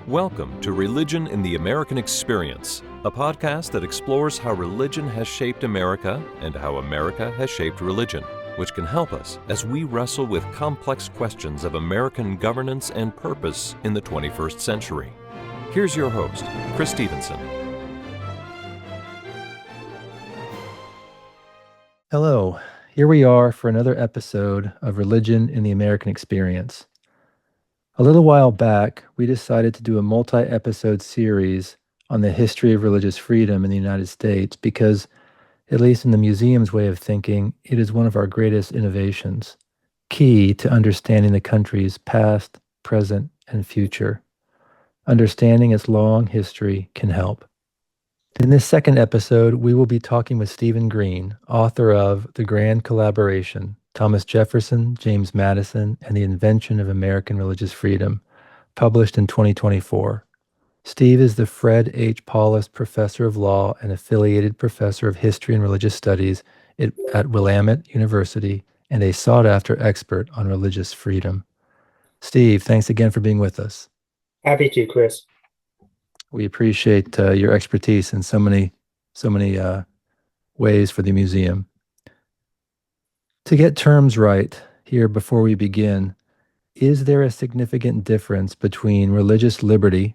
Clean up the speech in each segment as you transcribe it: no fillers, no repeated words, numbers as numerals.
Welcome to Religion in the American Experience, a podcast that explores how religion has shaped America and how America has shaped religion, which can help us as we wrestle with complex questions of American governance and purpose in the 21st century. Here's your host, Chris Stevenson. Hello, here we are for another episode of Religion in the American Experience. A little while back, we decided to do a multi-episode series on the history of religious freedom in the United States because, at least in the museum's way of thinking, it is one of our greatest innovations, key to understanding the country's past, present, and future. Understanding its long history can help. In this second episode, we will be talking with Stephen Green, author of The Grand Collaboration, Thomas Jefferson, James Madison, and the Invention of American Religious Freedom, published in 2024. Steve is the Fred H. Paulus Professor of Law and Affiliated Professor of History and Religious Studies at Willamette University and a sought-after expert on religious freedom. Steve, thanks again for being with us. Happy to, Chris. We appreciate your expertise in so many ways for the museum. To get terms right here before we begin, is there a significant difference between religious liberty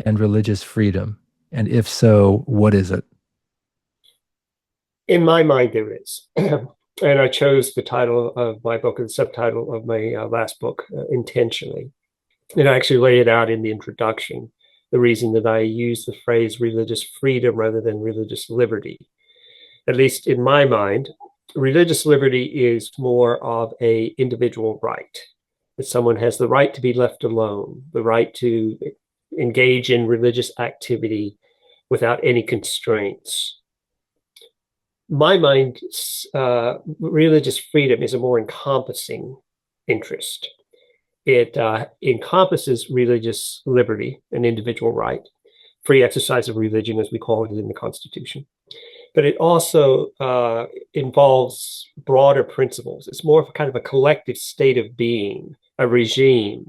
and religious freedom? And if so, what is it? In my mind, there is. And I chose the title of my book and the subtitle of my last book intentionally. And I actually lay it out in the introduction, the reason that I use the phrase religious freedom rather than religious liberty. At least in my mind, religious liberty is more of an individual right, that someone has the right to be left alone, the right to engage in religious activity without any constraints. My mind, religious freedom is a more encompassing interest. It encompasses religious liberty, an individual right, free exercise of religion, as we call it in the Constitution. But it also involves broader principles. It's more of a kind of a collective state of being, a regime.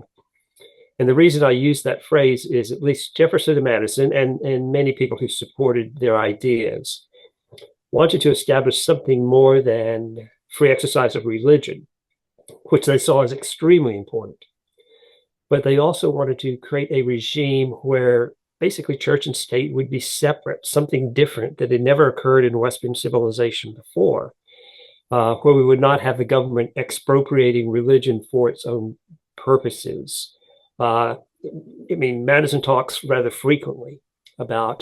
And the reason I use that phrase is at least Jefferson and Madison and many people who supported their ideas wanted to establish something more than free exercise of religion, which they saw as extremely important. But they also wanted to create a regime where basically church and state would be separate, something different that had never occurred in Western civilization before, where we would not have the government expropriating religion for its own purposes. Madison talks rather frequently about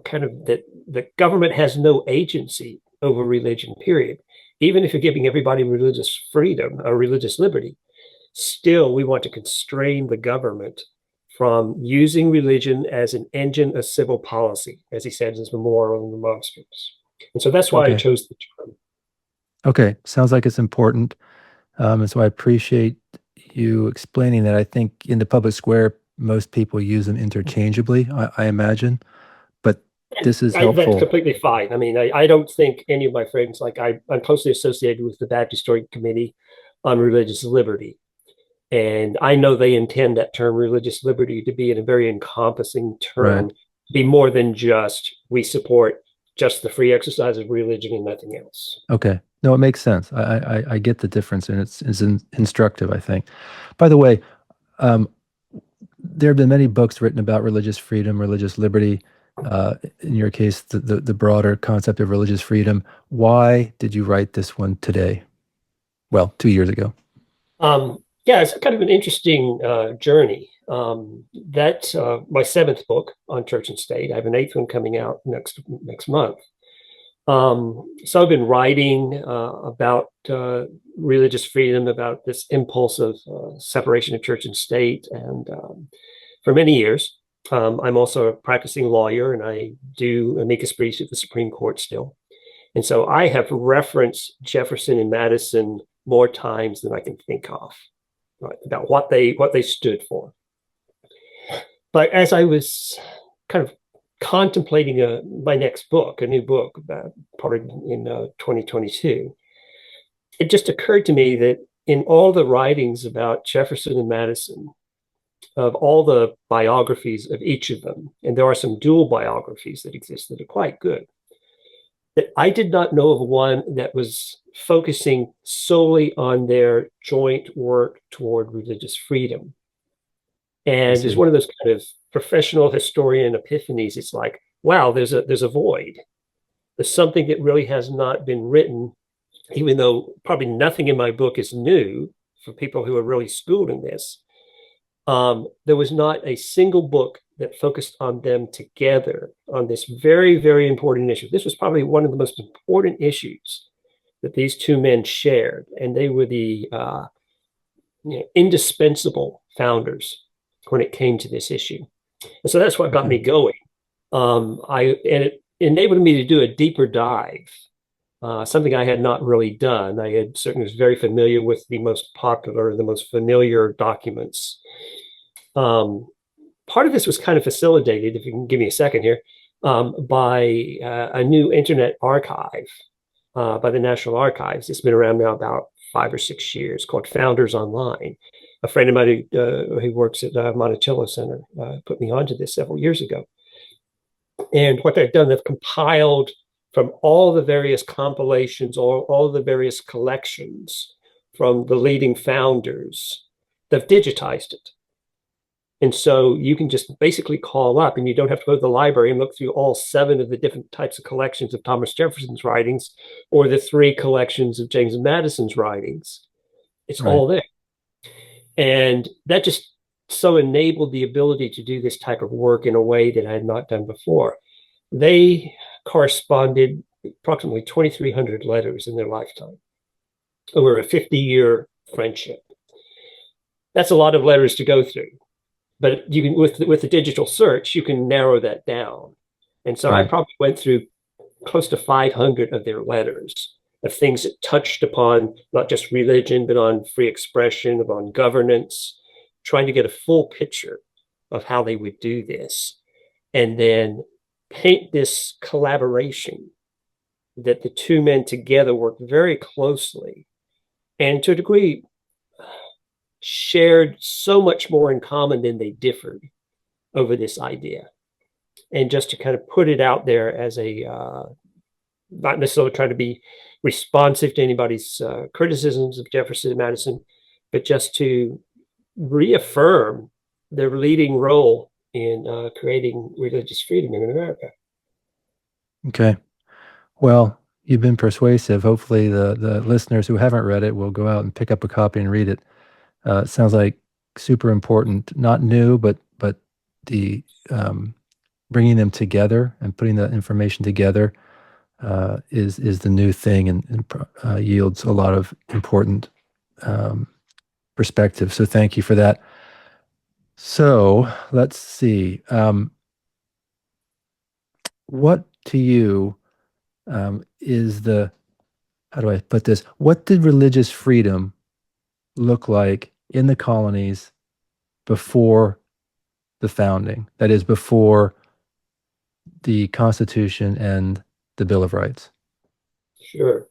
kind of that the government has no agency over religion, period. Even if you're giving everybody religious freedom or religious liberty, still we want to constrain the government from using religion as an engine of civil policy, as he says, as memorial in the monstrance. And so that's why I chose the term. Okay, sounds like it's important. And so I appreciate you explaining that. I think in the public square, most people use them interchangeably, I imagine, but this is helpful. That's completely fine. I mean, I don't think any of my friends, like I'm closely associated with the Baptist Historic Committee on Religious Liberty. And I know they intend that term religious liberty to be in a very encompassing term, be more than just we support just the free exercise of religion and nothing else. Okay. No, it makes sense. I get the difference, and it's instructive, I think. By the way, there have been many books written about religious freedom, religious liberty. In your case, the broader concept of religious freedom. Why did you write this one today? Well, 2 years ago. Yeah, it's kind of an interesting journey. That's my seventh book on church and state. I have an eighth one coming out next month. So I've been writing about religious freedom, about this impulse of separation of church and state. And for many years, I'm also a practicing lawyer, and I do amicus briefs at the Supreme Court still. And so I have referenced Jefferson and Madison more times than I can think of. Right, about what they stood for. But as I was kind of contemplating my next book, a new book, probably in 2022, it just occurred to me that in all the writings about Jefferson and Madison, of all the biographies of each of them, and there are some dual biographies that exist that are quite good, that I did not know of one that was focusing solely on their joint work toward religious freedom. And it's one of those kind of professional historian epiphanies. It's like, wow, there's a void. There's something that really has not been written, even though probably nothing in my book is new for people who are really schooled in this. There was not a single book that focused on them together on this very, very important issue. This was probably one of the most important issues that these two men shared, and they were the indispensable founders when it came to this issue. And so that's what got me going. And it enabled me to do a deeper dive, something I had not really done. I had certainly was very familiar with the most popular, the most familiar documents. Part of this was kind of facilitated, if you can give me a second here, by a new internet archive by the National Archives. It's been around now about 5 or 6 years, called Founders Online. A friend of mine who works at Monticello Center put me onto this several years ago. And what they've done, they've compiled from all the various compilations, all the various collections from the leading founders. They've digitized it. And so you can just basically call up, and you don't have to go to the library and look through all 7 of the different types of collections of Thomas Jefferson's writings or the 3 collections of James Madison's writings. It's all there. And that just so enabled the ability to do this type of work in a way that I had not done before. They corresponded approximately 2,300 letters in their lifetime over a 50-year friendship. That's a lot of letters to go through. But you can, with the digital search, you can narrow that down. And so I probably went through close to 500 of their letters, of things that touched upon not just religion, but on free expression, upon governance, trying to get a full picture of how they would do this, and then paint this collaboration that the two men together worked very closely, and to a degree shared so much more in common than they differed over this idea. And just to kind of put it out there as a, not necessarily trying to be responsive to anybody's criticisms of Jefferson and Madison, but just to reaffirm their leading role in creating religious freedom in America. Okay. Well, you've been persuasive. Hopefully the listeners who haven't read it will go out and pick up a copy and read it. It sounds like super important, not new, but the bringing them together and putting the information together is the new thing, and yields a lot of important perspective. So thank you for that. So let's see. What to you is the, how do I put this? What did religious freedom look like in the colonies before the founding? That is, before the Constitution and the Bill of Rights. Sure.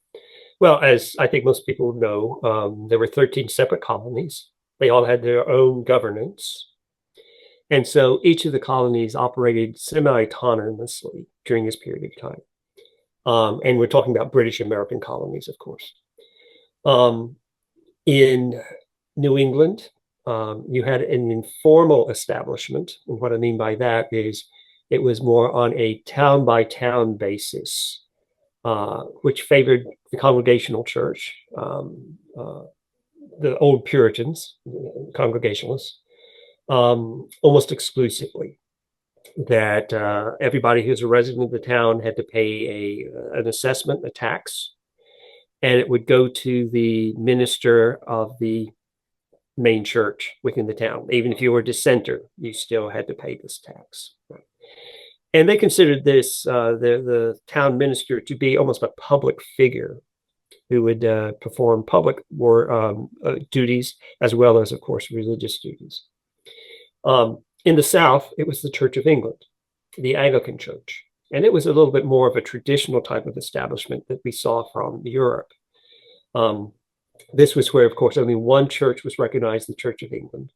Well, as I think most people know, there were 13 separate colonies. They all had their own governance. And so each of the colonies operated semi-autonomously during this period of time. And we're talking about British American colonies, of course. In New England, you had an informal establishment. And what I mean by that is it was more on a town-by-town basis, which favored the Congregational Church, the old Puritans, Congregationalists, almost exclusively. That everybody who's a resident of the town had to pay an assessment, a tax, and it would go to the minister of the main church within the town. Even if you were a dissenter, you still had to pay this tax. And they considered this, the town minister, to be almost a public figure who would perform public duties as well as, of course, religious duties. In the South, it was the Church of England, the Anglican Church. And it was a little bit more of a traditional type of establishment that we saw from Europe. This was where, of course, only one church was recognized, the Church of England.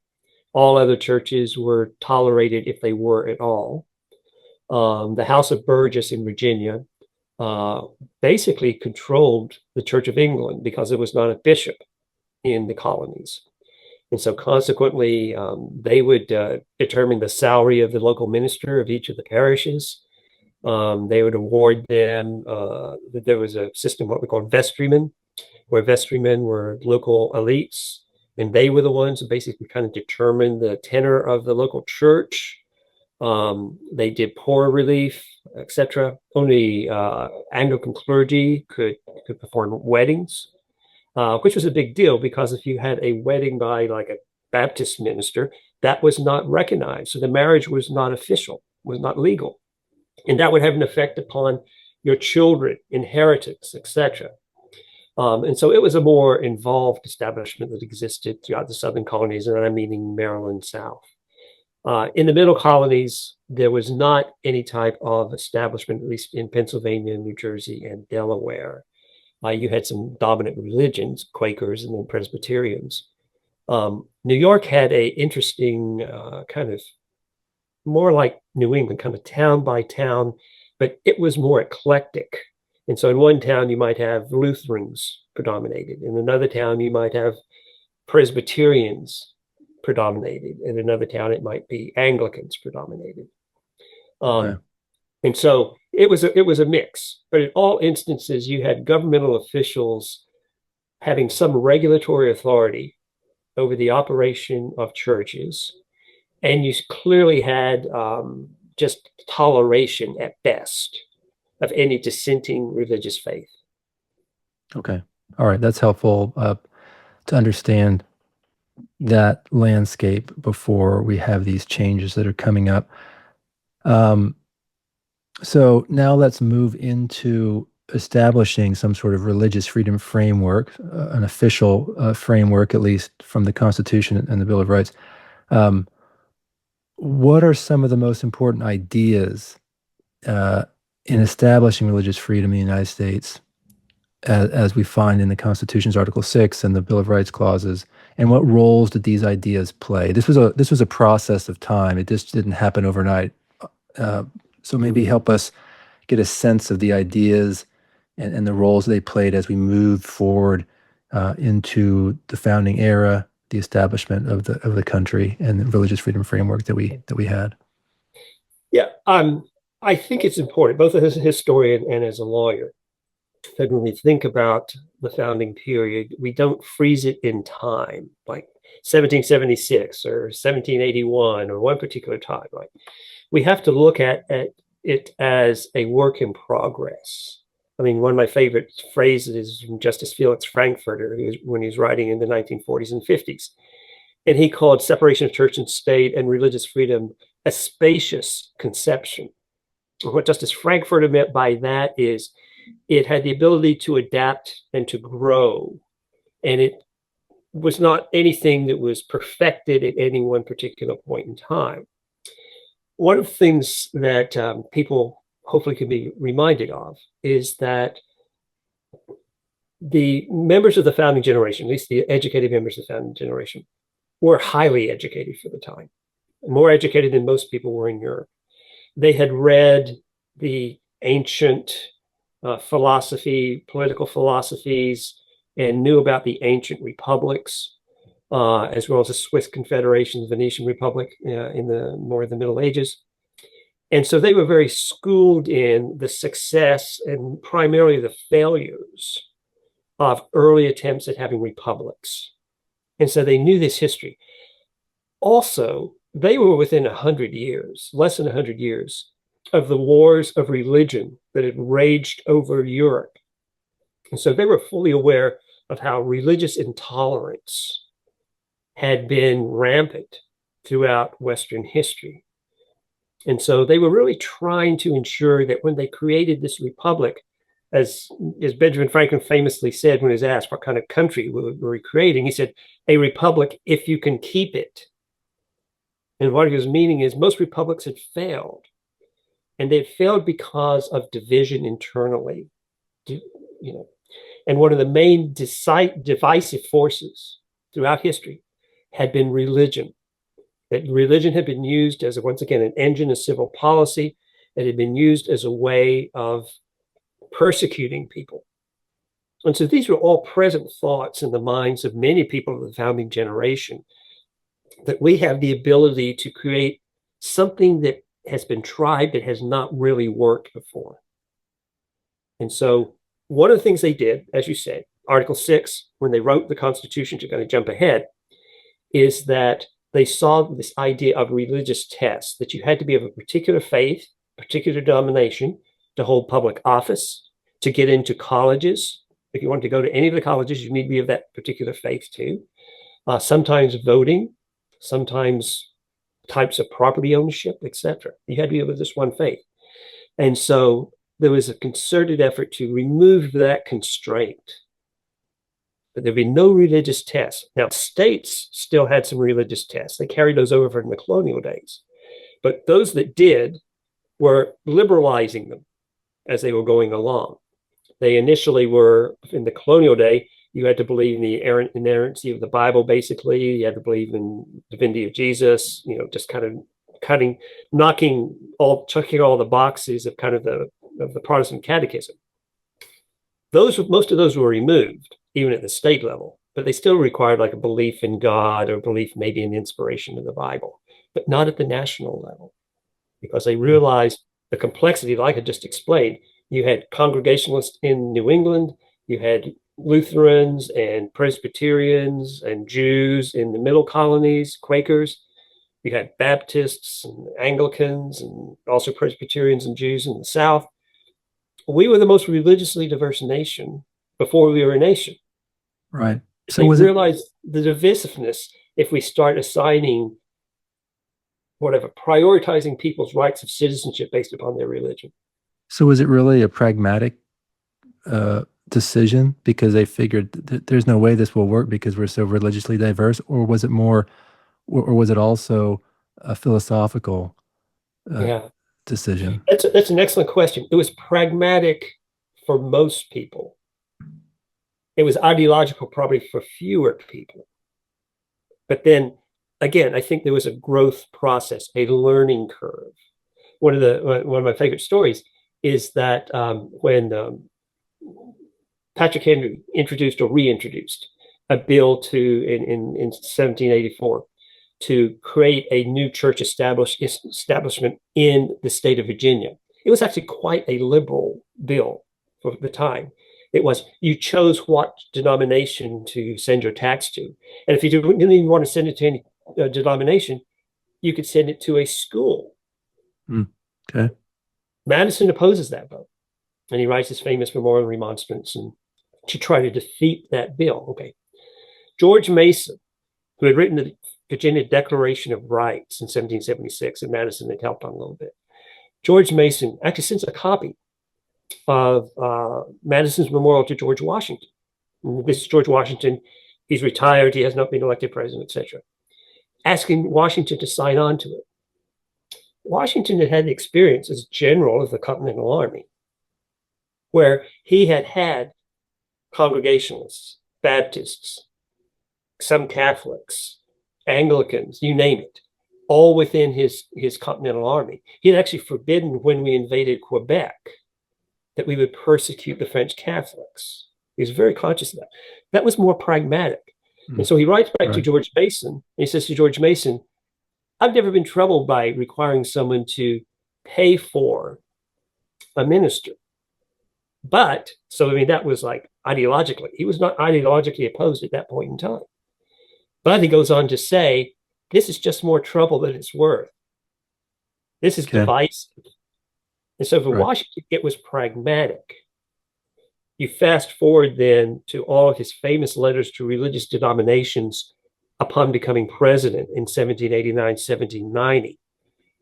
All other churches were tolerated if they were at all. The House of Burgess in Virginia basically controlled the Church of England because there was not a bishop in the colonies. And so consequently, they would determine the salary of the local minister of each of the parishes. They would award them, there was a system, what we call vestrymen, where vestrymen were local elites, and they were the ones who basically kind of determined the tenor of the local church. They did poor relief, etc. Only Anglican clergy could perform weddings, which was a big deal because if you had a wedding by like a Baptist minister, that was not recognized. So the marriage was not official, was not legal. And that would have an effect upon your children, inheritance, etc. And so it was a more involved establishment that existed throughout the southern colonies, and I'm meaning Maryland South. In the middle colonies, there was not any type of establishment, at least in Pennsylvania, New Jersey, and Delaware. You had some dominant religions, Quakers and then Presbyterians. New York had a interesting kind of more like New England, kind of town by town, but it was more eclectic. And so in one town, you might have Lutherans predominated. In another town, you might have Presbyterians predominated. In another town, it might be Anglicans predominated. Okay. And so it was a mix. But in all instances, you had governmental officials having some regulatory authority over the operation of churches. And you clearly had just toleration at best of any dissenting religious faith. Okay. All right. That's helpful to understand that landscape before we have these changes that are coming up. So now let's move into establishing some sort of religious freedom framework, an official framework, at least from the Constitution and the Bill of Rights. What are some of the most important ideas in establishing religious freedom in the United States, as we find in the Constitution's Article 6 and the Bill of Rights clauses, and what roles did these ideas play? This was a process of time. It just didn't happen overnight. So maybe help us get a sense of the ideas and the roles they played as we moved forward into the founding era, the establishment of the country, and the religious freedom framework that we had. Yeah, I think it's important, both as a historian and as a lawyer, that when we think about the founding period, we don't freeze it in time, like 1776 or 1781 or one particular time. Like we have to look at it as a work in progress. I mean, one of my favorite phrases is from Justice Felix Frankfurter, when he's writing in the 1940s and 50s. And he called separation of church and state and religious freedom a spacious conception. What Justice Frankfurter meant by that is it had the ability to adapt and to grow. And it was not anything that was perfected at any one particular point in time. One of the things that people hopefully can be reminded of is that the members of the founding generation, at least the educated members of the founding generation, were highly educated for the time, more educated than most people were in Europe. They had read the ancient philosophy, political philosophies, and knew about the ancient republics, as well as the Swiss Confederation, the Venetian Republic in the Middle Ages. And so they were very schooled in the success and primarily the failures of early attempts at having republics. And so they knew this history. Also, they were within 100 years, less than 100 years, of the wars of religion that had raged over Europe. And so they were fully aware of how religious intolerance had been rampant throughout Western history. And so they were really trying to ensure that when they created this republic, as Benjamin Franklin famously said when he was asked what kind of country were we creating, he said, a republic if you can keep it. And what he was meaning is most republics had failed. And they had failed because of division internally. And one of the main divisive forces throughout history had been religion. that religion had been used as, once again, an engine of civil policy. It had been used as a way of persecuting people. And so these were all present thoughts in the minds of many people of the founding generation, that we have the ability to create something that has been tried but has not really worked before. And so one of the things they did, as you said, Article 6, when they wrote the Constitution, to kind of jump ahead, is that they saw this idea of religious tests, that you had to be of a particular faith, particular denomination to hold public office, to get into colleges. If you wanted to go to any of the colleges, you need to be of that particular faith too. Sometimes voting, sometimes types of property ownership, etc. You had to be of this one faith. And so there was a concerted effort to remove that constraint, that there'd be no religious tests. Now, states still had some religious tests. They carried those over from the colonial days. But those that did were liberalizing them as they were going along. They initially were, in the colonial day, you had to believe in the inerrancy of the Bible, basically. You had to believe in the divinity of Jesus, just kind of checking all the boxes of kind of the Protestant catechism. Most of those were removed, even at the state level, but they still required like a belief in God or belief maybe in the inspiration of the Bible, but not at the national level, because they realized the complexity, like I just explained. You had Congregationalists in New England, you had Lutherans and Presbyterians and Jews in the middle colonies, Quakers. You had Baptists and Anglicans and also Presbyterians and Jews in the South. We were the most religiously diverse nation before we were a nation. Right. So we realized the divisiveness if we start assigning prioritizing people's rights of citizenship based upon their religion. So was it really a pragmatic decision because they figured that there's no way this will work because we're so religiously diverse, or was it more, or was it also a philosophical decision? That's an excellent question. It was pragmatic for most people. It was ideological probably for fewer people. But then again, I think there was a growth process, a learning curve. One of my favorite stories is that when Patrick Henry introduced or reintroduced a bill in 1784 to create a new church establishment in the state of Virginia. It was actually quite a liberal bill for the time. It was, you chose what denomination to send your tax to. And if you didn't even want to send it to any denomination, you could send it to a school. Okay. Madison opposes that vote, and he writes his famous memorial remonstrance and to try to defeat that bill. Okay. George Mason, who had written the Virginia Declaration of Rights in 1776, and Madison had helped on a little bit. George Mason actually sends a copy of Madison's memorial to George Washington. This is George Washington. He's retired. He has not been elected president, etc. Asking Washington to sign on to it. Washington had the experience as general of the Continental Army, where he had Congregationalists, Baptists, some Catholics, Anglicans, you name it, all within his Continental Army. He had actually forbidden, when we invaded Quebec, that we would persecute the French Catholics. He was very conscious of that. That was more pragmatic. And so he writes back to George Mason, and he says to George Mason, I've never been troubled by requiring someone to pay for a minister. But, that was like ideologically. He was not ideologically opposed at that point in time. But he goes on to say, this is just more trouble than it's worth. This is divisive. And so for Washington, it was pragmatic. You fast forward then to all of his famous letters to religious denominations upon becoming president in 1789, 1790.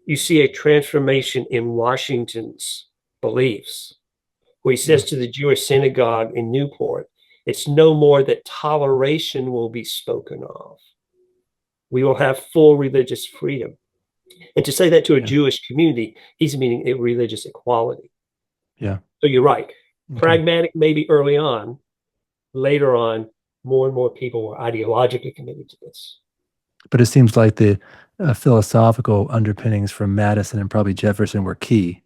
You see a transformation in Washington's beliefs, where he says to the Jewish synagogue in Newport, it's no more that toleration will be spoken of. We will have full religious freedom. And to say that to a Jewish community, he's meaning a religious equality. Yeah. So you're right. Pragmatic maybe early on. Later on, more and more people were ideologically committed to this. But it seems like the philosophical underpinnings from Madison and probably Jefferson were key.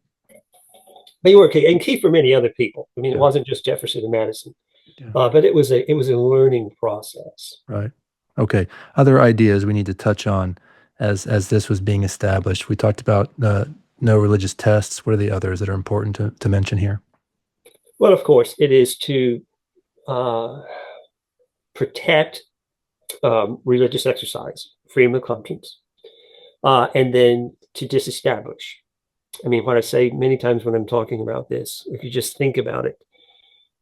They were key, and key for many other people. I mean, it Yeah. wasn't just Jefferson and Madison, Yeah. but it was a learning process. Right. Okay. Other ideas we need to touch on as this was being established. We talked about no religious tests. What are the others that are important to mention here? Well, of course, it is to protect religious exercise, freedom of conscience, and then to disestablish. I mean, what I say many times when I'm talking about this, if you just think about it,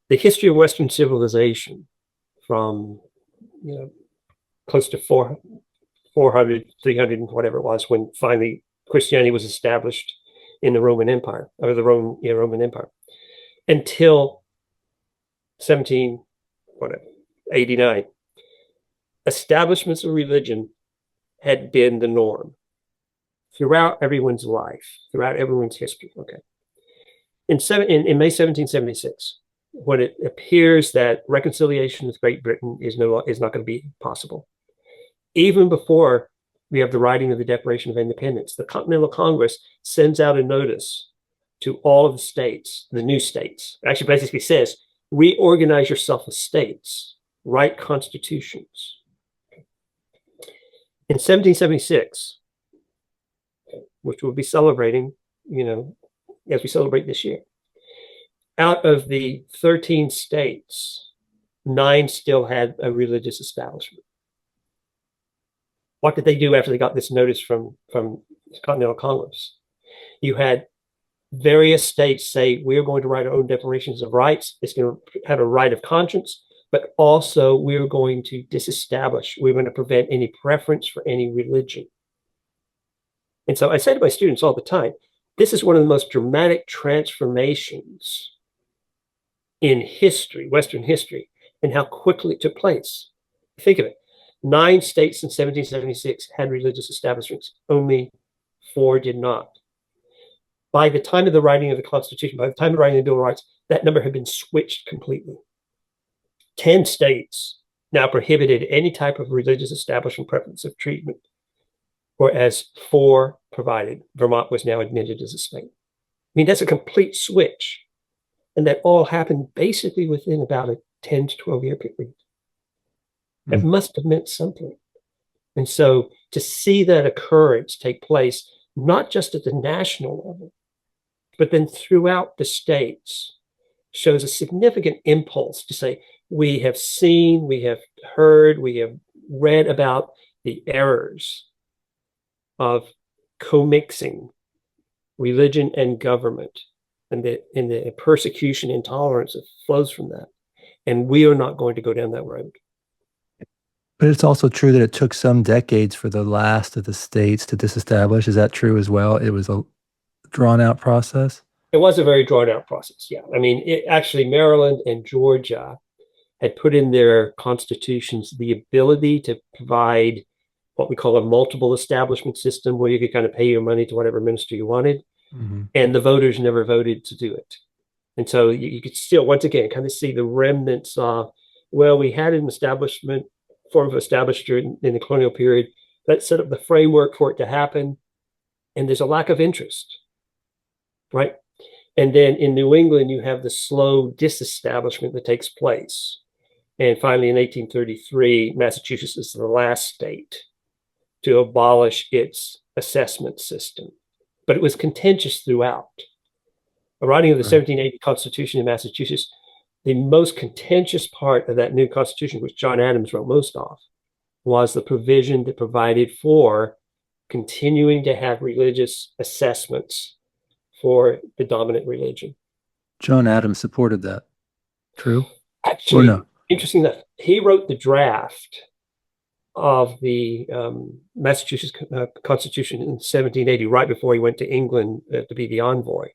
the history of Western civilization from, close to 400, 300, and whatever it was, when finally Christianity was established in the Roman Empire, or the Roman Empire, until 1789. Establishments of religion had been the norm throughout everyone's life, throughout everyone's history. Okay. In May 1776, when it appears that reconciliation with Great Britain is not going to be possible, even before we have the writing of the Declaration of Independence, the Continental Congress sends out a notice to all of the states, the new states. Actually, basically says, reorganize yourself as states, write constitutions. In 1776, which we'll be celebrating, as we celebrate this year, out of the 13 states, 9 still had a religious establishment. What did they do after they got this notice from Continental Congress? You had various states say, we're going to write our own declarations of rights. It's going to have a right of conscience, but also we're going to disestablish. We're going to prevent any preference for any religion. And so I say to my students all the time, this is one of the most dramatic transformations in history, Western history, and how quickly it took place. Think of it. 9 states in 1776 had religious establishments. Only 4 did not. By the time of the writing of the Constitution, by the time of the writing of the Bill of Rights, that number had been switched completely. 10 states now prohibited any type of religious establishment preference of treatment, whereas 4 provided. Vermont was now admitted as a state. I mean, that's a complete switch. And that all happened basically within about a 10 to 12 year period. It must have meant something. And so to see that occurrence take place, not just at the national level, but then throughout the states, shows a significant impulse to say, we have seen, we have heard, we have read about the errors of commixing religion and government and the persecution and intolerance that flows from that. And we are not going to go down that road. But it's also true that it took some decades for the last of the states to disestablish. Is that true as well? It was a drawn-out process? It was a very drawn-out process, yeah. I mean, actually, Maryland and Georgia had put in their constitutions the ability to provide what we call a multiple establishment system, where you could kind of pay your money to whatever minister you wanted. Mm-hmm. And the voters never voted to do it. And so you could still, once again, kind of see the remnants of, well, we had an establishment, form of establishment in the colonial period that set up the framework for it to happen. And there's a lack of interest, right? And then in New England, you have the slow disestablishment that takes place. And finally, in 1833, Massachusetts is the last state to abolish its assessment system. But it was contentious throughout. The writing of the 1780 Constitution in Massachusetts, the most contentious part of that new Constitution, which John Adams wrote most of, was the provision that provided for continuing to have religious assessments for the dominant religion. John Adams supported that. True? Actually, no? Interesting enough, he wrote the draft of the Massachusetts Constitution in 1780, right before he went to England to be the envoy.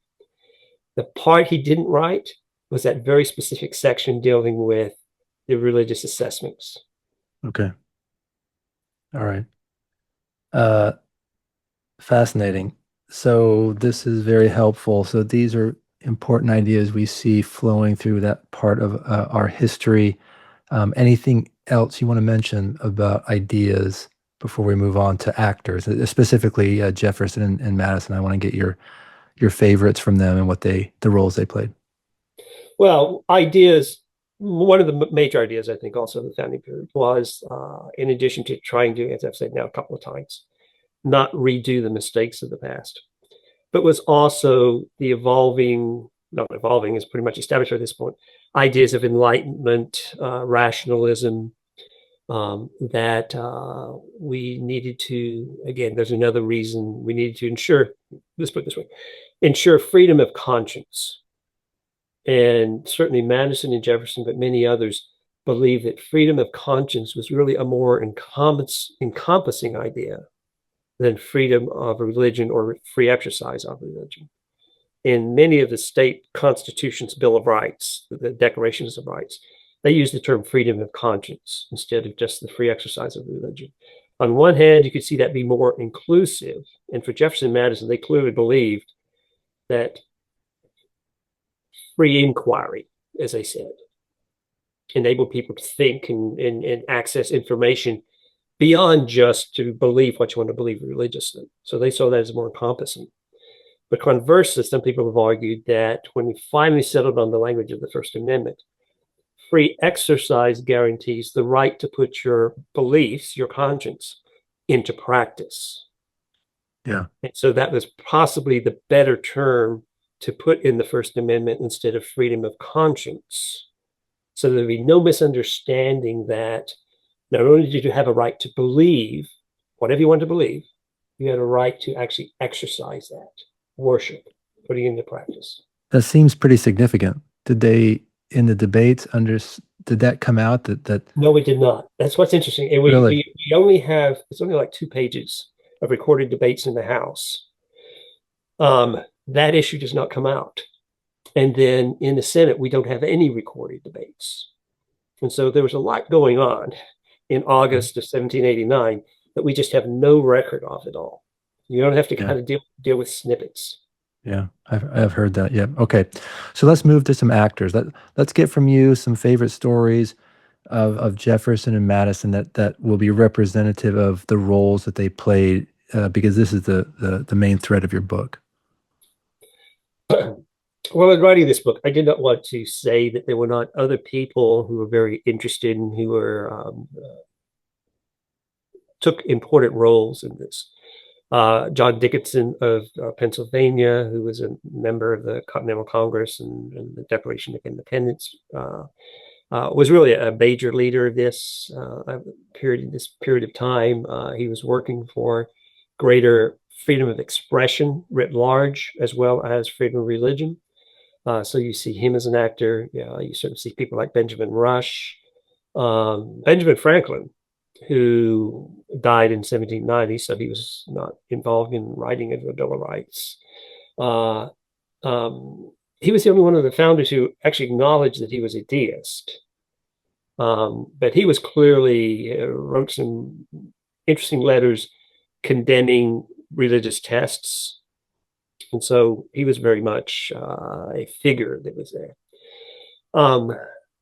The part he didn't write was that very specific section dealing with the religious assessments. Okay. All right. Fascinating. So this is very helpful. So these are important ideas we see flowing through that part of our history. Anything else you want to mention about ideas before we move on to actors, specifically Jefferson and Madison. I want to get your favorites from them and the roles they played. Well, ideas. One of the major ideas, I think, also of the founding period was, in addition to trying to, as I've said now a couple of times, not redo the mistakes of the past, but was also the evolving, not evolving is pretty much established at this point, ideas of enlightenment, rationalism, that we needed to, again, there's another reason we needed to ensure, let's put it this way, ensure freedom of conscience. And certainly Madison and Jefferson, but many others, believe that freedom of conscience was really a more encompassing idea than freedom of religion or free exercise of religion. In many of the state constitutions, Bill of Rights, the Declarations of Rights, they use the term freedom of conscience instead of just the free exercise of religion. On one hand, you could see that be more inclusive. And for Jefferson and Madison, they clearly believed that free inquiry, as I said, enable people to think and access information beyond just to believe what you want to believe religiously. So they saw that as more encompassing. But conversely, some people have argued that when we finally settled on the language of the First Amendment, free exercise guarantees the right to put your beliefs, your conscience, into practice. Yeah. And so that was possibly the better term to put in the First Amendment instead of freedom of conscience. So there'd be no misunderstanding that not only did you have a right to believe whatever you want to believe, you had a right to actually exercise that, worship, putting into practice. That seems pretty significant. Did they, in the debates, did that come out that No, we did not. That's what's interesting. And really? we only have, it's only like 2 pages of recorded debates in the House. That issue does not come out. And then in the Senate, we don't have any recorded debates. And so there was a lot going on in August of 1789 that we just have no record of at all. You don't have to kind of deal with snippets. Yeah, I've heard that. Yeah. Okay. So let's move to some actors. Let's get from you some favorite stories of Jefferson and Madison that will be representative of the roles that they played, because this is the main thread of your book. Well, in writing this book, I did not want to say that there were not other people who were very interested and who were took important roles in this. John Dickinson of Pennsylvania, who was a member of the Continental Congress and the Declaration of Independence, was really a major leader of this period of time. He was working for greater freedom of expression writ large, as well as freedom of religion. So you see him as an actor. You sort of see people like Benjamin Rush, Benjamin Franklin, who died in 1790, so he was not involved in writing of the Bill of Rights. He was the only one of the founders who actually acknowledged that he was a deist. But he was clearly wrote some interesting letters condemning religious tests. And so he was very much a figure that was there.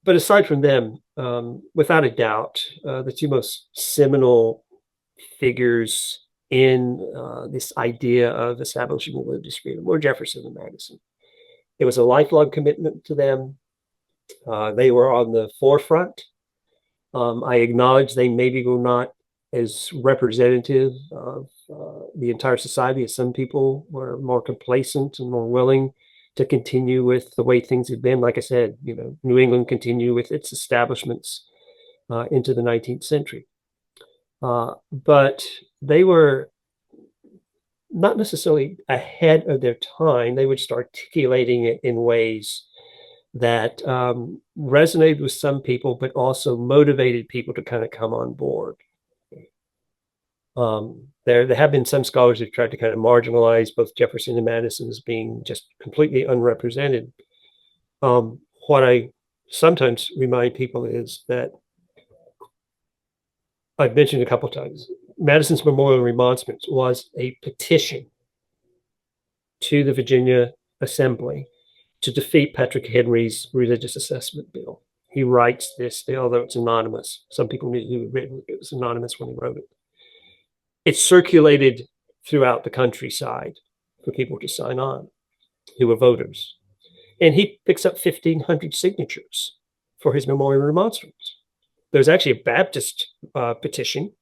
But aside from them, without a doubt, the 2 most seminal figures in this idea of establishing religious freedom were Jefferson and Madison. It was a lifelong commitment to them. They were on the forefront. I acknowledge they maybe were not as representative of the entire society as some people were more complacent and more willing to continue with the way things had been. Like I said, New England continued with its establishments into the 19th century. But they were not necessarily ahead of their time. They were just articulating it in ways that resonated with some people, but also motivated people to kind of come on board. There have been some scholars who've tried to kind of marginalize both Jefferson and Madison as being just completely unrepresented. What I sometimes remind people is that I've mentioned a couple of times, Madison's memorial remonstrance was a petition to the Virginia Assembly to defeat Patrick Henry's religious assessment bill. He writes this, although it's anonymous. Some people knew who had written it. It was anonymous when he wrote it. it circulated throughout the countryside for people to sign on who were voters. And he picks up 1,500 signatures for his memorial remonstrance. There's actually a Baptist petition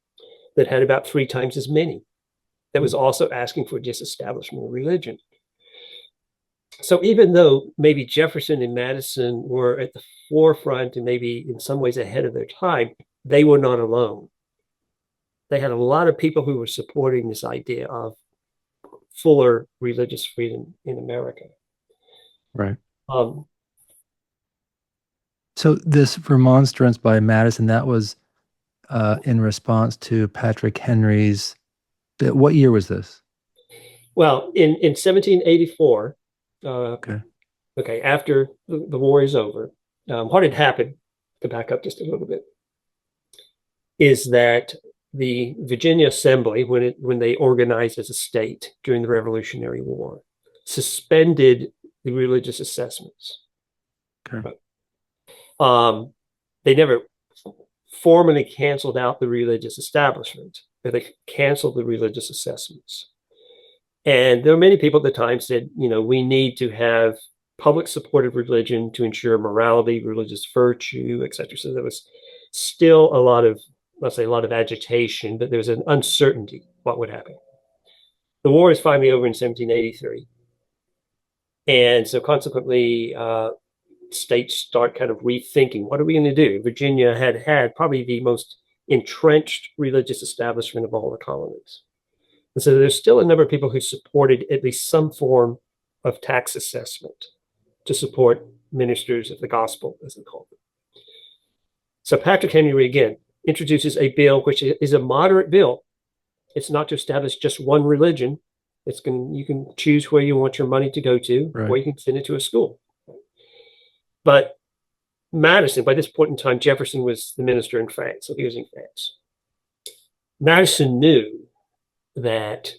that had about 3 times as many that was also asking for disestablishment of religion. So even though maybe Jefferson and Madison were at the forefront and maybe in some ways ahead of their time, they were not alone. They had a lot of people who were supporting this idea of fuller religious freedom in America. Right. So this remonstrance by Madison, that was in response to Patrick Henry's. What year was this? Well, in 1784, Okay. After the war is over, what had happened, to back up just a little bit, is that the Virginia Assembly, when they organized as a state during the Revolutionary War, suspended the religious assessments. Okay. They never formally canceled out the religious establishment, but they canceled the religious assessments. And there were many people at the time said, we need to have public support of religion to ensure morality, religious virtue, etc. So there was still a lot of, let's say, a lot of agitation, but there was an uncertainty what would happen. The war is finally over in 1783. And so consequently, states start kind of rethinking, what are we going to do? Virginia had probably the most entrenched religious establishment of all the colonies. And so there's still a number of people who supported at least some form of tax assessment to support ministers of the gospel, as they call them. So Patrick Henry, again, introduces a bill which is a moderate bill. It's not to establish just one religion. You can choose where you want your money to go to, right, or you can send it to a school. But Madison, by this point in time, Jefferson was the minister in France, so he was in France. Madison knew that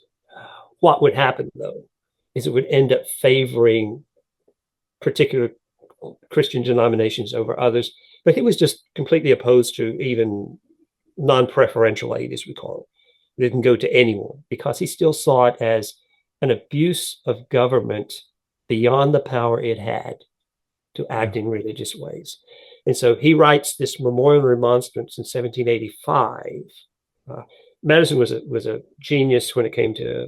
what would happen, though, is it would end up favoring particular Christian denominations over others. But he was just completely opposed to even non-preferential aid, as we call it. It didn't go to anyone because he still saw it as an abuse of government beyond the power it had to act in religious ways. And so he writes this memorial remonstrance in 1785. Madison was a genius when it came to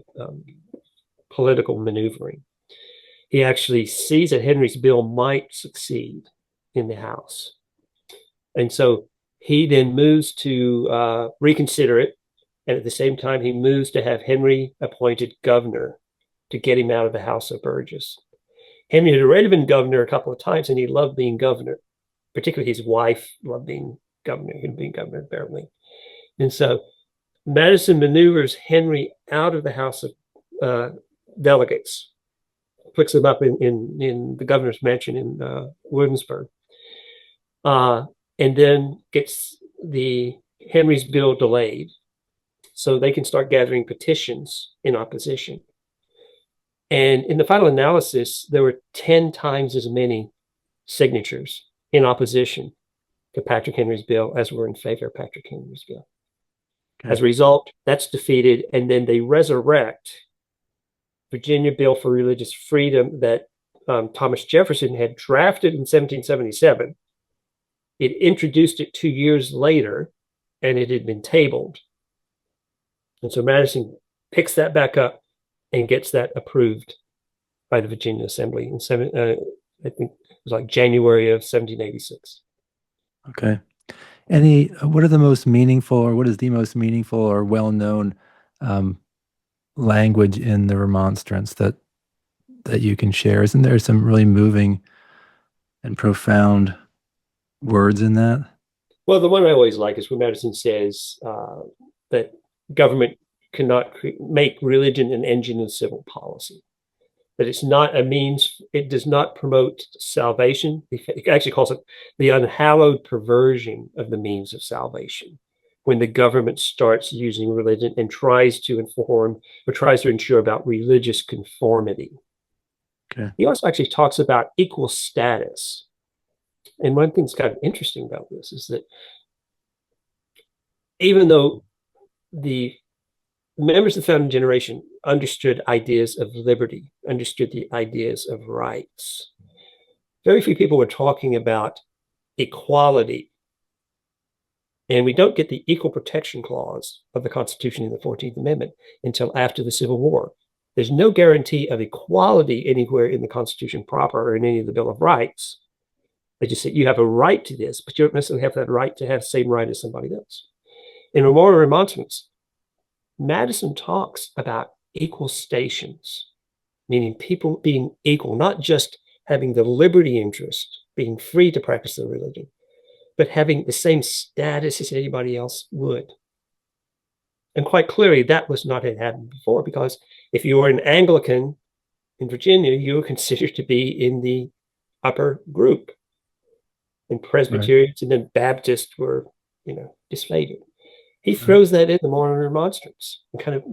political maneuvering. He actually sees that Henry's bill might succeed in the House. And so he then moves to reconsider it. And at the same time, he moves to have Henry appointed governor to get him out of the House of Burgess. Henry had already been governor a couple of times, and he loved being governor. Particularly his wife loved being governor. He'd been governor apparently. And so Madison maneuvers Henry out of the House of Delegates, puts him up in the governor's mansion in Williamsburg, and then gets Henry's bill delayed so they can start gathering petitions in opposition. And in the final analysis, there were 10 times as many signatures in opposition to Patrick Henry's bill as were in favor of Patrick Henry's bill. Okay. As a result, that's defeated, and then they resurrect Virginia Bill for Religious Freedom that Thomas Jefferson had drafted in 1777. It introduced it 2 years later, and it had been tabled. And so Madison picks that back up and gets that approved by the Virginia Assembly in I think it was like January of 1786. Okay. What are the most meaningful, or what is the most meaningful or well-known language in the remonstrance that you can share? Isn't there some really moving and profound words in that? Well, the one I always like is when Madison says that government cannot make religion an engine of civil policy, that it's not a means, it does not promote salvation. He actually calls it the unhallowed perversion of the means of salvation when the government starts using religion and tries to inform or tries to ensure about religious conformity. Okay. He also actually talks about equal status. And one thing that's kind of interesting about this is that even though the members of the founding generation understood ideas of liberty, understood the ideas of rights. Very few people were talking about equality. And we don't get the Equal Protection Clause of the Constitution in the 14th Amendment until after the Civil War. There's no guarantee of equality anywhere in the Constitution proper or in any of the Bill of Rights. They just say you have a right to this, but you don't necessarily have that right to have the same right as somebody else. In Memorial Remonstrance, Madison talks about equal stations, meaning people being equal, not just having the liberty interest, being free to practice their religion, but having the same status as anybody else would. And quite clearly, that was not had happened before, because if you were an Anglican in Virginia, you were considered to be in the upper group. And Presbyterians and then Baptists were, disfavored. He throws that in the Memorial Remonstrance and kind of,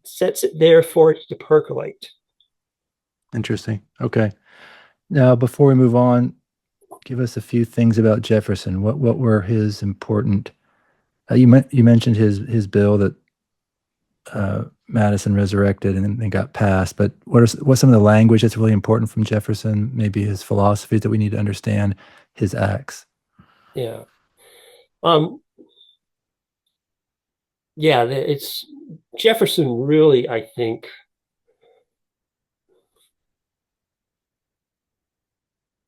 sets it there for it to percolate. Interesting. Okay. Now, before we move on, give us a few things about Jefferson. What were his important? You mentioned his bill that Madison resurrected and then got passed. But what's some of the language that's really important from Jefferson? Maybe his philosophies that we need to understand, his acts. Yeah. It's Jefferson really, I think,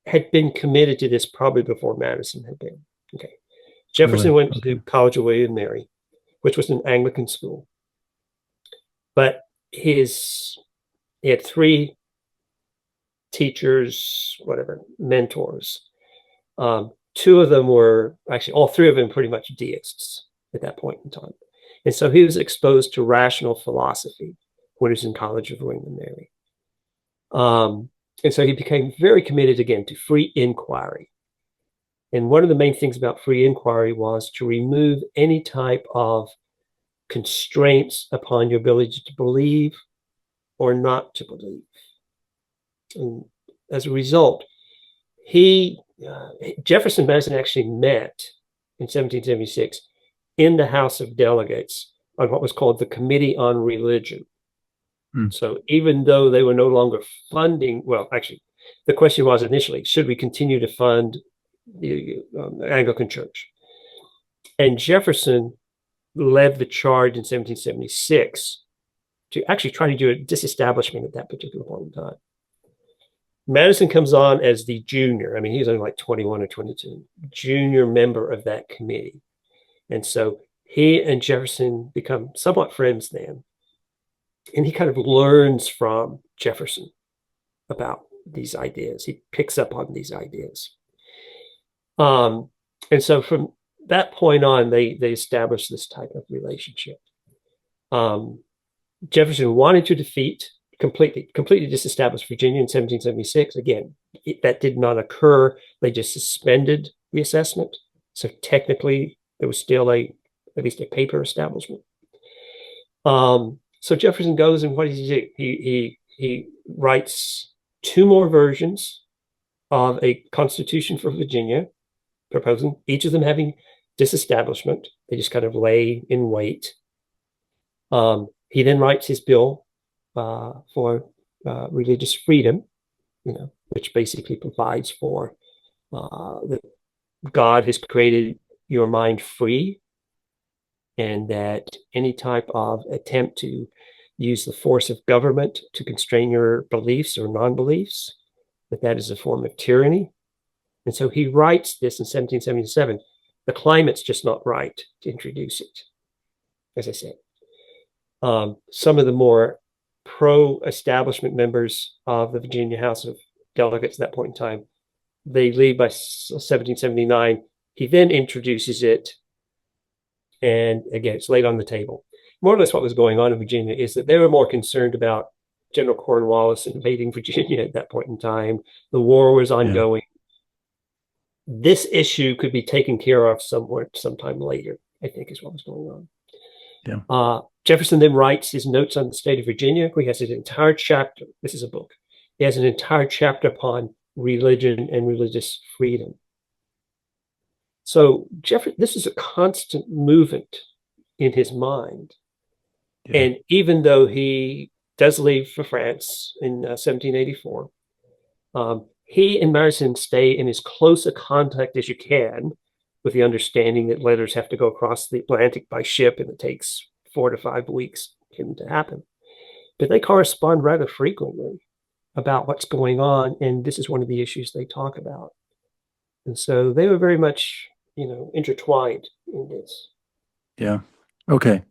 had been committed to this probably before Madison had been. Okay. Jefferson went to College of William and Mary, which was an Anglican school. But he had three teachers, mentors. Two of them were actually, all three of them pretty much deists at that point in time. And so he was exposed to rational philosophy when he was in College of William and Mary. And so he became very committed again to free inquiry. And one of the main things about free inquiry was to remove any type of constraints upon your ability to believe or not to believe. And as a result, Jefferson and Madison actually met in 1776 in the House of Delegates on what was called the Committee on Religion. So even though they were no longer funding, the question was initially, should we continue to fund the Anglican Church? And Jefferson led the charge in 1776 to actually try to do a disestablishment at that particular point in time. Madison comes on as the junior. He was only like 21 or 22, junior member of that committee. And so he and Jefferson become somewhat friends then. And he kind of learns from Jefferson about these ideas. He picks up on these ideas. And so from that point on, they established this type of relationship. Jefferson wanted to completely disestablish Virginia in 1776. Again, that did not occur. They just suspended reassessment. So technically, there was still at least a paper establishment. So Jefferson goes, and what does he do? He writes two more versions of a constitution for Virginia, proposing each of them having disestablishment. They just kind of lay in wait. He then writes his bill for religious freedom, which basically provides for that God has created your mind free, and that any type of attempt to use the force of government to constrain your beliefs or non-beliefs, that is a form of tyranny. And so he writes this in 1777. The climate's just not right to introduce it, as I said. Some of the more pro-establishment members of the Virginia House of Delegates at that point in time, they leave by 1779. He then introduces it, and again, it's laid on the table. More or less what was going on in Virginia is that they were more concerned about General Cornwallis invading Virginia at that point in time. The war was ongoing. Yeah. This issue could be taken care of sometime later, I think, is what was going on. Yeah. Jefferson then writes his notes on the state of Virginia, where he has an entire chapter. This is a book. He has an entire chapter upon religion and religious freedom. So this is a constant movement in his mind. Yeah. And even though he does leave for France in 1784, he and Madison stay in as close a contact as you can, with the understanding that letters have to go across the Atlantic by ship, and it takes 4 to 5 weeks for them to happen. But they correspond rather frequently about what's going on, and this is one of the issues they talk about. And so they were very much, intertwined in this. Yeah. Okay.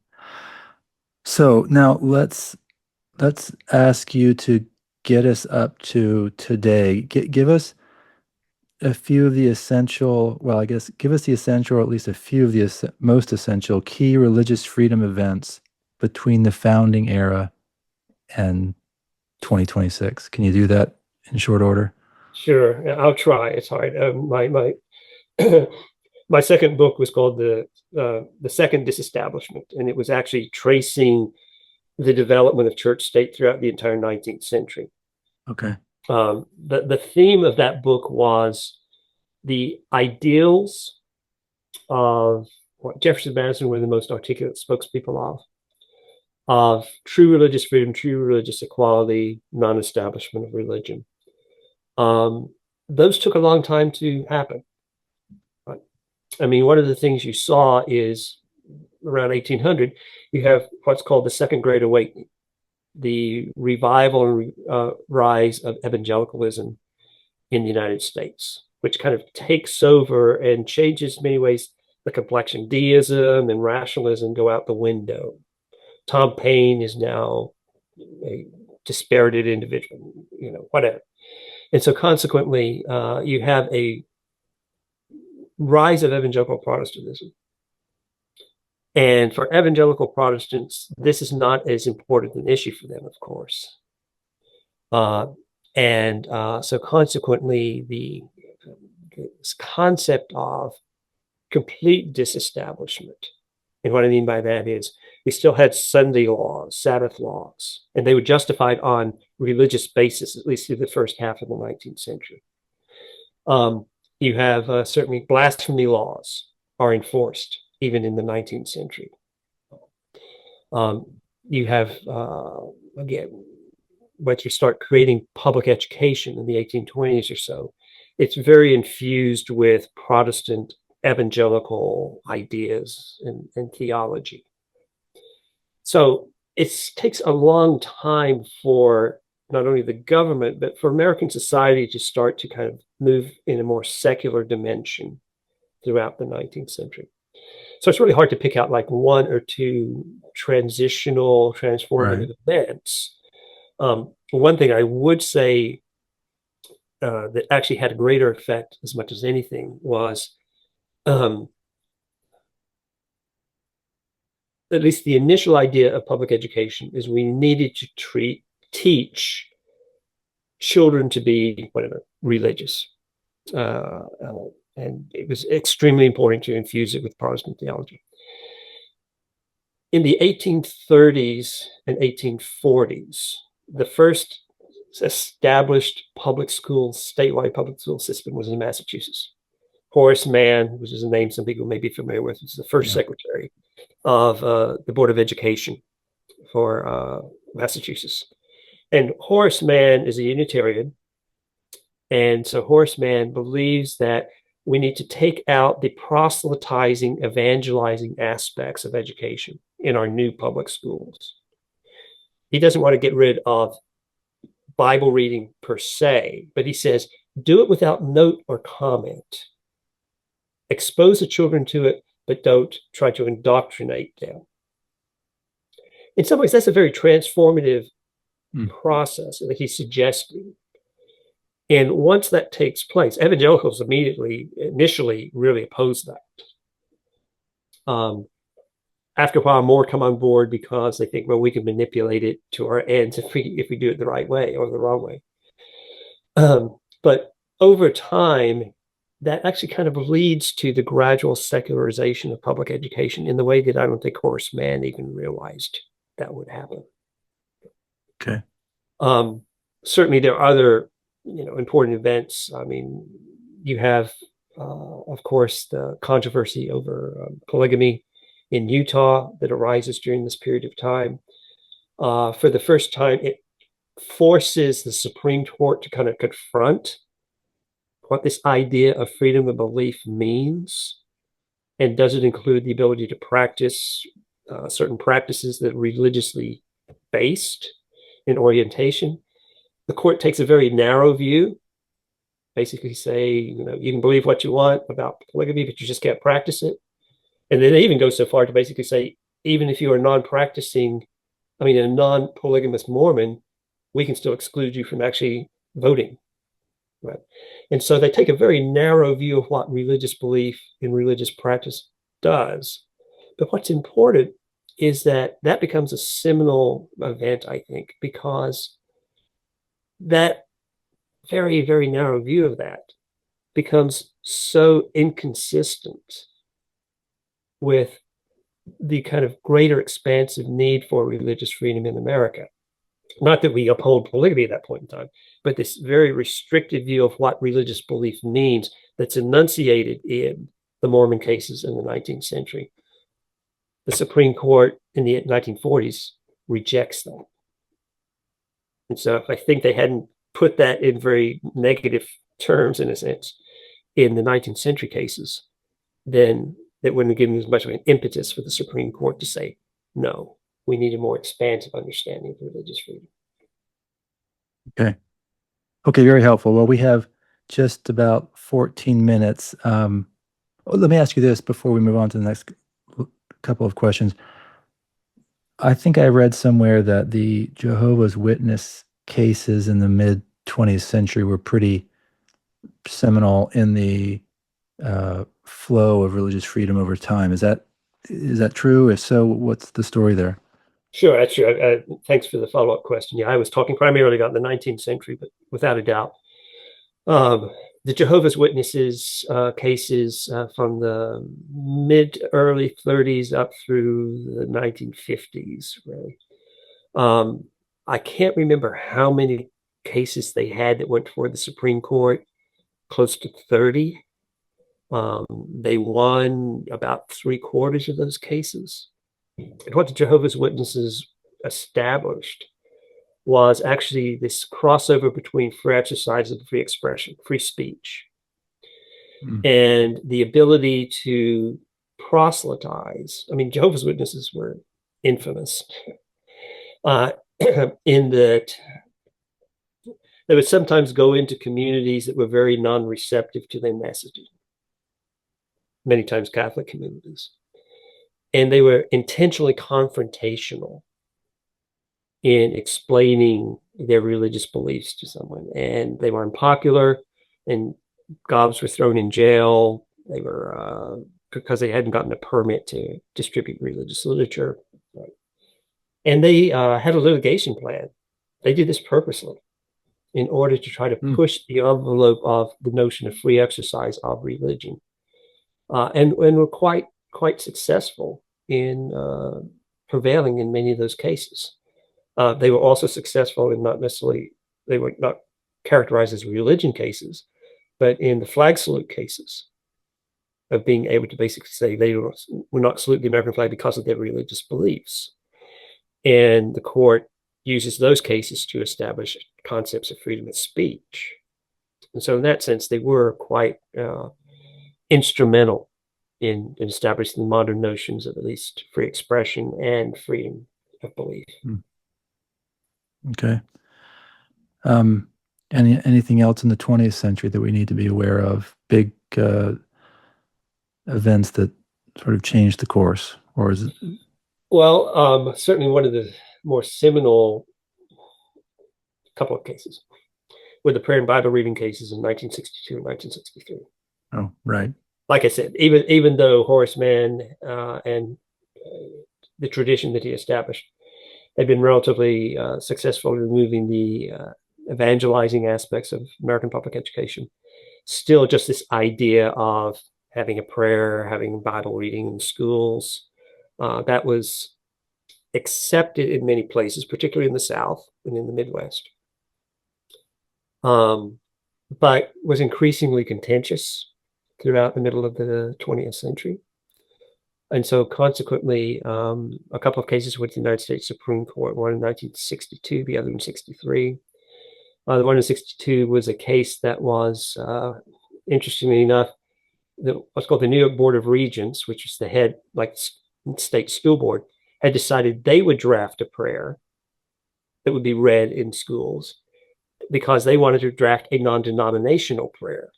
So now let's ask you to get us up to today. Give us a few of the essential, well, I guess give us the essential, or at least a few of the most essential key religious freedom events between the founding era and 2026. Can you do that in short order? Sure, I'll try. It's hard. My my second book was called the Second Disestablishment, and it was actually tracing the development of church state throughout the entire 19th century. Okay. The theme of that book was the ideals of what Jefferson and Madison were the most articulate spokespeople of true religious freedom, true religious equality, non-establishment of religion. Those took a long time to happen. I mean, one of the things you saw is around 1800, you have what's called the Second Great Awakening, the revival and rise of evangelicalism in the United States, which kind of takes over and changes in many ways the complexion. Deism and rationalism go out the window. Tom Paine is now a dispirited individual, whatever. And so consequently, you have a rise of evangelical Protestantism. And for evangelical Protestants, this is not as important an issue for them, of course. So consequently, this concept of complete disestablishment, and what I mean by that is we still had Sunday laws, Sabbath laws, and they were justified on religious basis, at least through the first half of the 19th century. You have certainly blasphemy laws are enforced even in the 19th century. You have, again, once you start creating public education in the 1820s or so, it's very infused with Protestant evangelical ideas and theology. So it takes a long time for not only the government, but for American society to start to kind of move in a more secular dimension throughout the 19th century. So it's really hard to pick out like one or two transitional, transformative events. One thing I would say that actually had a greater effect as much as anything was at least the initial idea of public education is we needed to teach children to be whatever religious, and it was extremely important to infuse it with Protestant theology. In the 1830s and 1840s, the first established public school, statewide public school system was in Massachusetts. Horace Mann, which is a name some people may be familiar with, is the first secretary of the Board of Education for Massachusetts. And Horace Mann is a Unitarian. And so Horace Mann believes that we need to take out the proselytizing, evangelizing aspects of education in our new public schools. He doesn't want to get rid of Bible reading per se, but he says, do it without note or comment. Expose the children to it, but don't try to indoctrinate them. In some ways, that's a very transformative process that he's suggesting. And once that takes place, evangelicals initially really opposed that. After a while, more come on board because they think, well, we can manipulate it to our ends if we do it the right way or the wrong way. But over time, that actually kind of leads to the gradual secularization of public education in the way that I don't think Horace Mann even realized that would happen. Okay. Certainly, there are other important events. I mean, you have, of course, the controversy over polygamy in Utah that arises during this period of time. For the first time, it forces the Supreme Court to kind of confront what this idea of freedom of belief means, and does it include the ability to practice certain practices that are religiously based in orientation. The court takes a very narrow view, basically say, you can believe what you want about polygamy, but you just can't practice it. And then they even go so far to basically say, even if you are a non-polygamous Mormon, we can still exclude you from actually voting. Right. And so they take a very narrow view of what religious belief and religious practice does. But what's important is that becomes a seminal event, I think, because that very, very narrow view of that becomes so inconsistent with the kind of greater expansive need for religious freedom in America. Not that we uphold polygamy at that point in time, but this very restricted view of what religious belief means that's enunciated in the Mormon cases in the 19th century. The Supreme Court in the 1940s rejects that. And so I think they hadn't put that in very negative terms, in a sense, in the 19th century cases, then that wouldn't have given as much of an impetus for the Supreme Court to say, no, we need a more expansive understanding of religious freedom. Okay, very helpful. Well, we have just about 14 minutes. Let me ask you this before we move on to the next couple of questions. I think I read somewhere that the Jehovah's Witness cases in the mid 20th century were pretty seminal in the flow of religious freedom over time. Is that true? If so, what's the story there? Sure, that's true. Thanks for the follow-up question. Yeah, I was talking primarily about the 19th century, but without a doubt, the Jehovah's Witnesses cases from the early 30s up through the 1950s, really. I can't remember how many cases they had that went toward the Supreme Court, close to 30. They won about 3/4 of those cases. And what the Jehovah's Witnesses established was actually this crossover between free exercise and free expression, free speech, and the ability to proselytize. I mean, Jehovah's Witnesses were infamous in that they would sometimes go into communities that were very non-receptive to their messaging, many times Catholic communities. And they were intentionally confrontational in explaining their religious beliefs to someone. And they were unpopular, and gobs were thrown in jail. They were because they hadn't gotten a permit to distribute religious literature. Right. And they had a litigation plan. They did this purposely in order to try to push the envelope of the notion of free exercise of religion, and were quite successful in prevailing in many of those cases. They were also successful in they were not characterized as religion cases, but in the flag salute cases of being able to basically say they were not salute the American flag because of their religious beliefs. And the court uses those cases to establish concepts of freedom of speech. And so in that sense, they were quite instrumental in establishing the modern notions of at least free expression and freedom of belief. Okay. Anything else in the 20th century that we need to be aware of? Big events that sort of changed the course, or is it? Well, certainly one of the more seminal couple of cases were the prayer and Bible reading cases in 1962 and 1963. Oh, right. Like I said, even though Horace Mann and the tradition that he established had been relatively successful in removing the evangelizing aspects of American public education, still just this idea of having a prayer, having Bible reading in schools, that was accepted in many places, particularly in the South and in the Midwest, but was increasingly contentious throughout the middle of the 20th century. And so consequently, a couple of cases went to the United States Supreme Court, one in 1962, the other in 63. The one in 62 was a case that was, interestingly enough, what's called the New York Board of Regents, which is the head, like state school board, had decided they would draft a prayer that would be read in schools because they wanted to draft a non-denominational prayer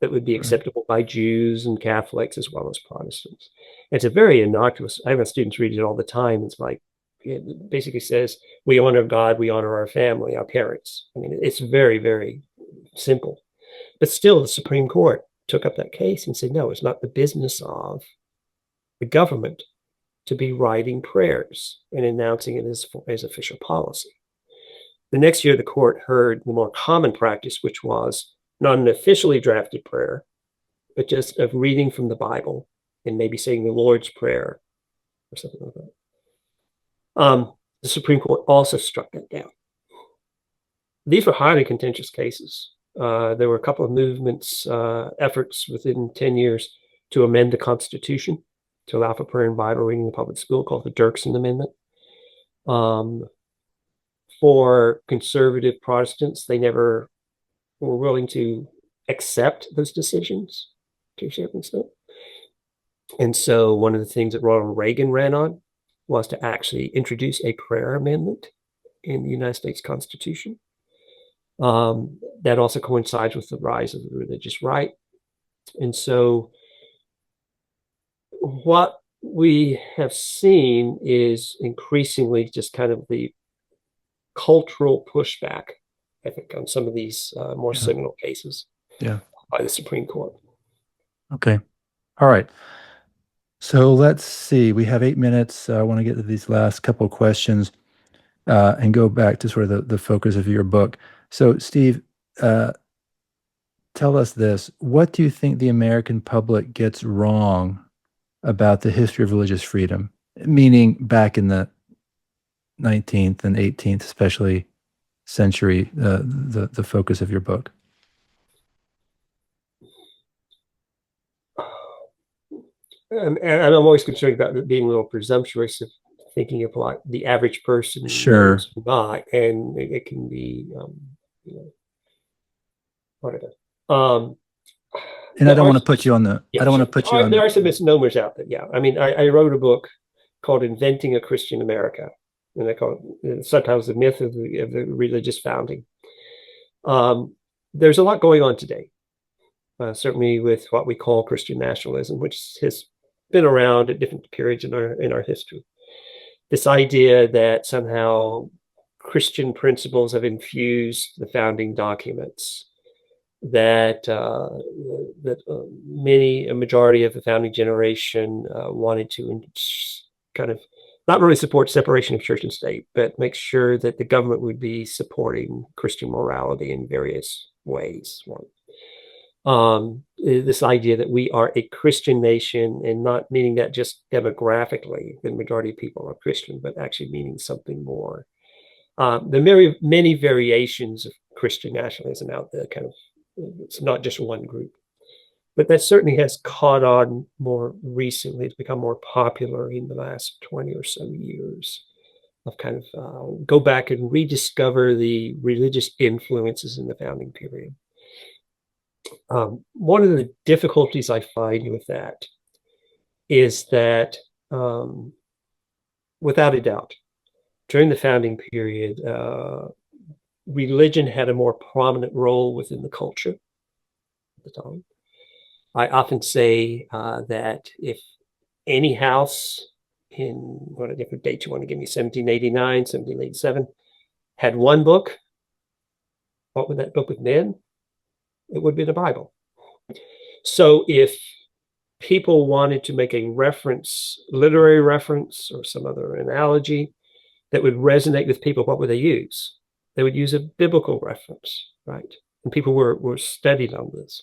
that would be acceptable by Jews and Catholics as well as Protestants. It's a very innocuous, I have students read it all the time. It's like, it basically says, we honor God, we honor our family, our parents. I mean, it's very, very simple. But still, the Supreme Court took up that case and said, no, it's not the business of the government to be writing prayers and announcing it as official policy. The next year, the court heard the more common practice, which was not an officially drafted prayer, but just of reading from the Bible and maybe saying the Lord's Prayer or something like that. The Supreme Court also struck that down. These were highly contentious cases. There were a couple of movements, efforts within 10 years to amend the Constitution to allow for prayer and Bible reading in the public school, called the Dirksen Amendment. For conservative Protestants, they never were willing to accept those decisions to a certain extent. And so one of the things that Ronald Reagan ran on was to actually introduce a prayer amendment in the United States Constitution. That also coincides with the rise of the religious right. And so what we have seen is increasingly just kind of the cultural pushback, I think, on some of these more seminal cases by the Supreme Court. Okay. All right. So let's see. We have 8 minutes. I want to get to these last couple of questions and go back to sort of the focus of your book. So, Steve, tell us this. What do you think the American public gets wrong about the history of religious freedom, meaning back in the 19th and 18th, especially century, the focus of your book? And I'm always concerned about it being a little presumptuous of thinking of like the average person. Sure. Not, and it can be, whatever. And I don't want to put you on the, yeah, I don't want to put you on. There are some misnomers out there. Yeah. I mean, I wrote a book called Inventing a Christian America, and I call it, the subtitle is The Myth of the Religious Founding. There's a lot going on today, certainly with what we call Christian nationalism, which has been around at different periods in our history. This idea that somehow Christian principles have infused the founding documents, that a majority of the founding generation wanted to kind of not really support separation of church and state, but make sure that the government would be supporting Christian morality in various ways. This idea that we are a Christian nation, and not meaning that just demographically, the majority of people are Christian, but actually meaning something more. There are many variations of Christian nationalism out there, kind of, it's not just one group. But that certainly has caught on more recently. It's become more popular in the last 20 or so years, of kind of go back and rediscover the religious influences in the founding period. One of the difficulties I find with that is that, without a doubt, during the founding period, religion had a more prominent role within the culture at the time. I often say that if any house in what different dates you want to give me, 1789, 1787, had one book, what would that book have been? It would be the Bible. So if people wanted to make a reference, literary reference, or some other analogy that would resonate with people, what would they use? They would use a biblical reference, right? And people were studied on this.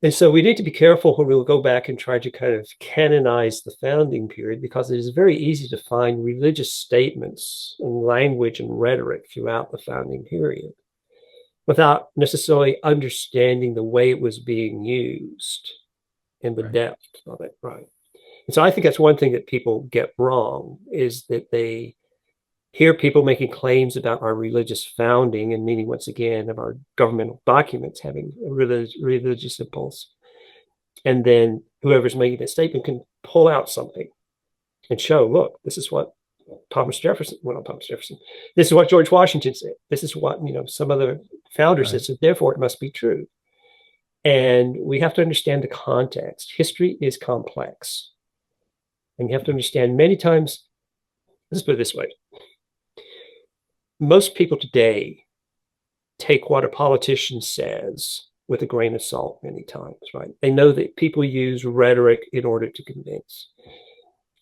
And so we need to be careful when we'll go back and try to kind of canonize the founding period, because it is very easy to find religious statements and language and rhetoric throughout the founding period without necessarily understanding the way it was being used and the depth of it, right? And so I think that's one thing that people get wrong, is that they hear people making claims about our religious founding, and meaning, once again, of our governmental documents having a religious impulse. And then whoever's making that statement can pull out something and show, look, this is what Thomas Jefferson, well, not Thomas Jefferson, this is what George Washington said. This is what, some other founders said, so therefore it must be true. And we have to understand the context. History is complex. And you have to understand, many times, let's put it this way. Most people today take what a politician says with a grain of salt many times, right? They know that people use rhetoric in order to convince.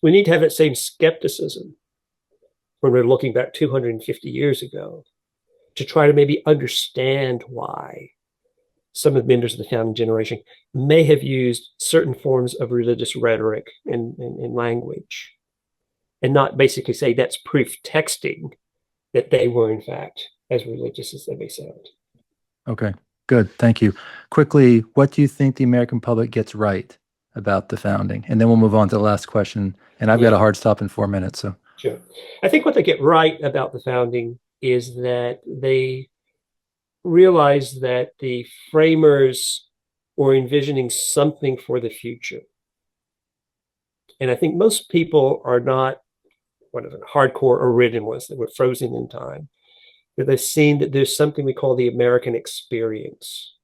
We need to have that same skepticism when we're looking back 250 years ago to try to maybe understand why some of the members of the founding generation may have used certain forms of religious rhetoric and language, and not basically say that's proof texting that they were, in fact, as religious as they may sound. Okay, good. Thank you. Quickly, what do you think the American public gets right about the founding? And then we'll move on to the last question. And I've got a hard stop in 4 minutes. So sure. I think what they get right about the founding is that they realize that the framers were envisioning something for the future. And I think most people are not hardcore originalists that were frozen in time. But they've seen that there's something we call the American experience.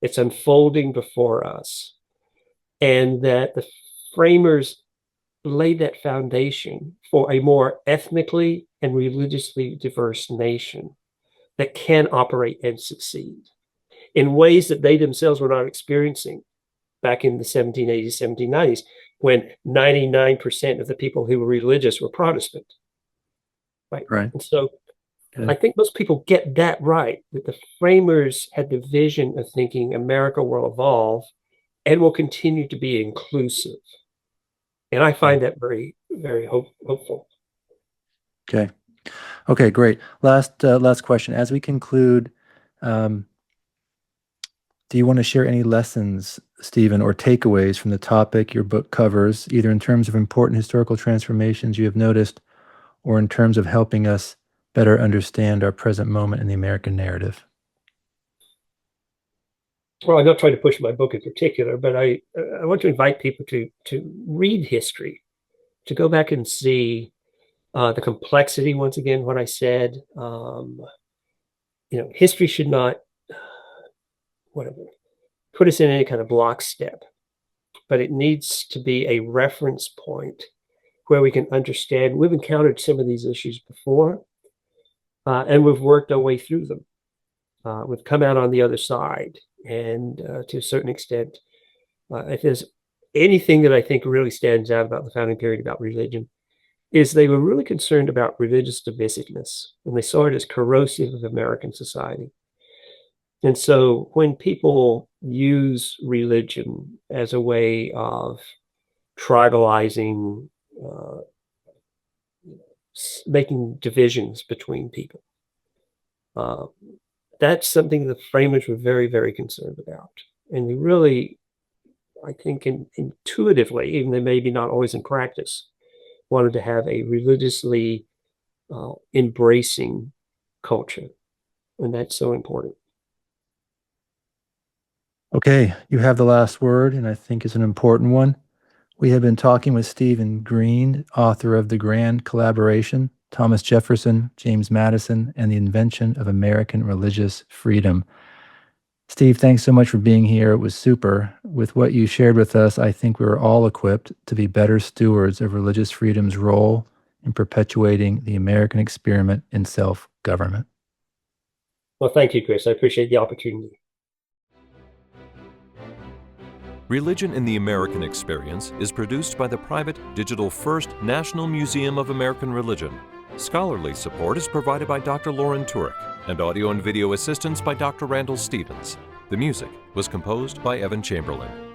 It's unfolding before us. And that the framers laid that foundation for a more ethnically and religiously diverse nation that can operate and succeed in ways that they themselves were not experiencing back in the 1780s, 1790s, when 99% of the people who were religious were Protestant. Right. And so I think most people get that right, that the framers had the vision of thinking America will evolve and will continue to be inclusive. And I find that very, very hopeful. Okay, great. Last question. As we conclude, do you want to share any lessons, Stephen, or takeaways from the topic your book covers, either in terms of important historical transformations you have noticed, or in terms of helping us better understand our present moment in the American narrative? Well, I'm not trying to push my book in particular, but I want to invite people to read history, to go back and see the complexity, once again, what I said. History should not put us in any kind of lockstep, but it needs to be a reference point where we can understand. We've encountered some of these issues before, and we've worked our way through them. We've come out on the other side, and to a certain extent, if there's anything that I think really stands out about the founding period about religion, is they were really concerned about religious divisiveness, and they saw it as corrosive of American society. And so when people use religion as a way of tribalizing, making divisions between people, that's something the framers were very, very concerned about. And they really, I think, intuitively, even though maybe not always in practice, wanted to have a religiously embracing culture. And that's so important. Okay, you have the last word, and I think it's an important one. We have been talking with Stephen Green, author of The Grand Collaboration, Thomas Jefferson, James Madison, and the Invention of American Religious Freedom. Steve, thanks so much for being here. It was super. With what you shared with us, I think we were all equipped to be better stewards of religious freedom's role in perpetuating the American experiment in self-government. Well, thank you, Chris. I appreciate the opportunity. Religion in the American Experience is produced by the private Digital First National Museum of American Religion. Scholarly support is provided by Dr. Lauren Turek and audio and video assistance by Dr. Randall Stevens. The music was composed by Evan Chamberlain.